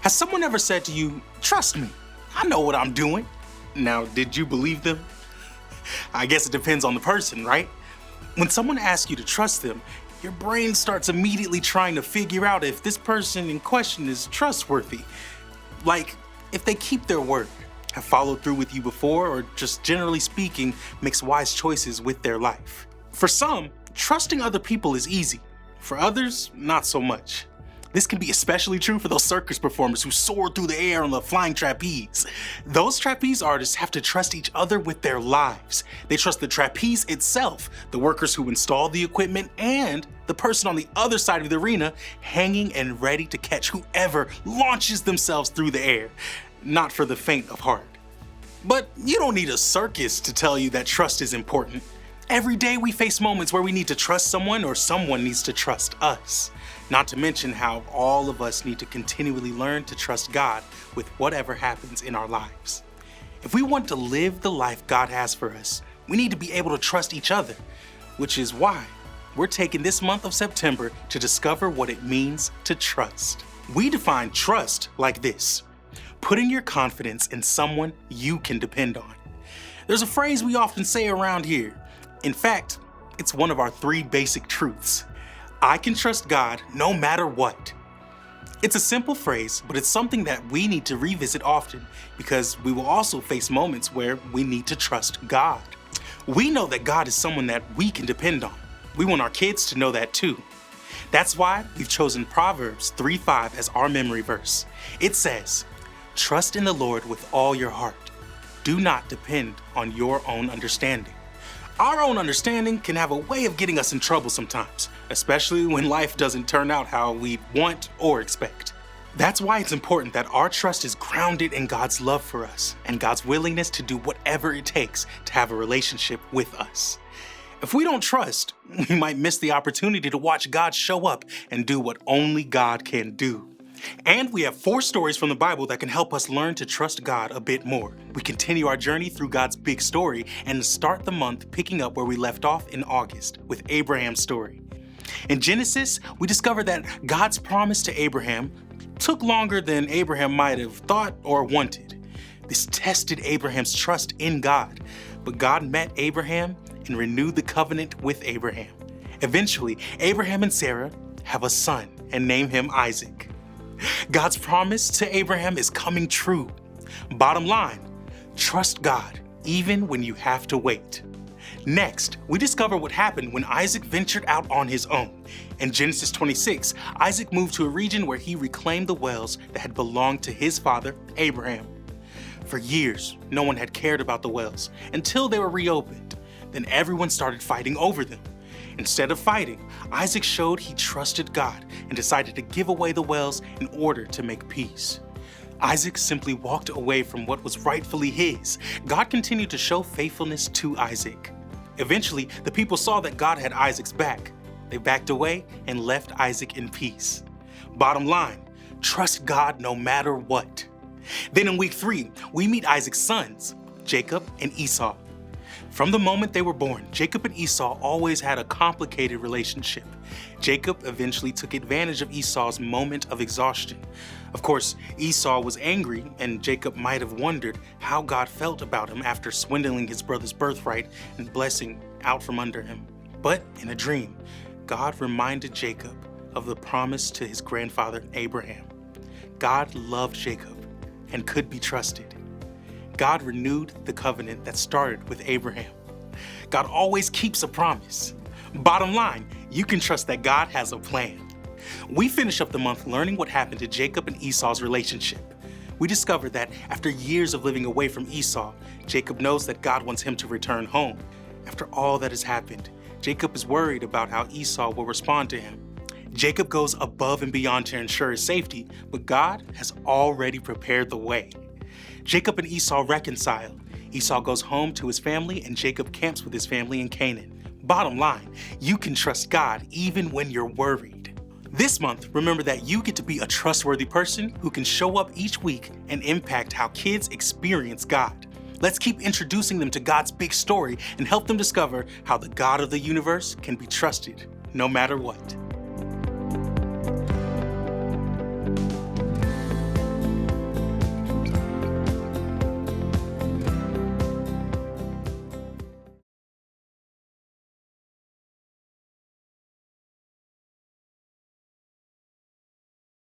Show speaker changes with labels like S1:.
S1: Has someone ever said to you, "Trust me, I know what I'm doing"? Now, did you believe them? I guess it depends on the person, right? When someone asks you to trust them, your brain starts immediately trying to figure out if this person in question is trustworthy. Like, if they keep their word, have followed through with you before, or just generally speaking, makes wise choices with their life. For some, trusting other people is easy. For others, not so much. This can be especially true for those circus performers who soar through the air on the flying trapeze. Those trapeze artists have to trust each other with their lives. They trust the trapeze itself, the workers who install the equipment, and the person on the other side of the arena hanging and ready to catch whoever launches themselves through the air. Not for the faint of heart. But you don't need a circus to tell you that trust is important. Every day we face moments where we need to trust someone or someone needs to trust us. Not to mention how all of us need to continually learn to trust God with whatever happens in our lives. If we want to live the life God has for us, we need to be able to trust each other, which is why we're taking this month of September to discover what it means to trust. We define trust like this: putting your confidence in someone you can depend on. There's a phrase we often say around here. In fact, it's one of our 3 basic truths. I can trust God no matter what. It's a simple phrase, but it's something that we need to revisit often because we will also face moments where we need to trust God. We know that God is someone that we can depend on. We want our kids to know that too. That's why we've chosen Proverbs 3:5 as our memory verse. It says, "Trust in the Lord with all your heart. Do not depend on your own understanding." Our own understanding can have a way of getting us in trouble sometimes, especially when life doesn't turn out how we want or expect. That's why it's important that our trust is grounded in God's love for us and God's willingness to do whatever it takes to have a relationship with us. If we don't trust, we might miss the opportunity to watch God show up and do what only God can do. And we have 4 stories from the Bible that can help us learn to trust God a bit more. We continue our journey through God's big story and start the month picking up where we left off in August with Abraham's story. In Genesis, we discover that God's promise to Abraham took longer than Abraham might have thought or wanted. This tested Abraham's trust in God, but God met Abraham and renewed the covenant with Abraham. Eventually, Abraham and Sarah have a son and name him Isaac. God's promise to Abraham is coming true. Bottom line, trust God even when you have to wait. Next, we discover what happened when Isaac ventured out on his own. In Genesis 26, Isaac moved to a region where he reclaimed the wells that had belonged to his father, Abraham. For years, no one had cared about the wells until they were reopened. Then everyone started fighting over them. Instead of fighting, Isaac showed he trusted God and decided to give away the wells in order to make peace. Isaac simply walked away from what was rightfully his. God continued to show faithfulness to Isaac. Eventually, the people saw that God had Isaac's back. They backed away and left Isaac in peace. Bottom line, trust God no matter what. Then in week 3, we meet Isaac's sons, Jacob and Esau. From the moment they were born, Jacob and Esau always had a complicated relationship. Jacob eventually took advantage of Esau's moment of exhaustion. Of course, Esau was angry, and Jacob might have wondered how God felt about him after swindling his brother's birthright and blessing out from under him. But in a dream, God reminded Jacob of the promise to his grandfather Abraham. God loved Jacob and could be trusted. God renewed the covenant that started with Abraham. God always keeps a promise. Bottom line, you can trust that God has a plan. We finish up the month learning what happened to Jacob and Esau's relationship. We discover that after years of living away from Esau, Jacob knows that God wants him to return home. After all that has happened, Jacob is worried about how Esau will respond to him. Jacob goes above and beyond to ensure his safety, but God has already prepared the way. Jacob and Esau reconcile. Esau goes home to his family and Jacob camps with his family in Canaan. Bottom line, you can trust God even when you're worried. This month, remember that you get to be a trustworthy person who can show up each week and impact how kids experience God. Let's keep introducing them to God's big story and help them discover how the God of the universe can be trusted no matter what.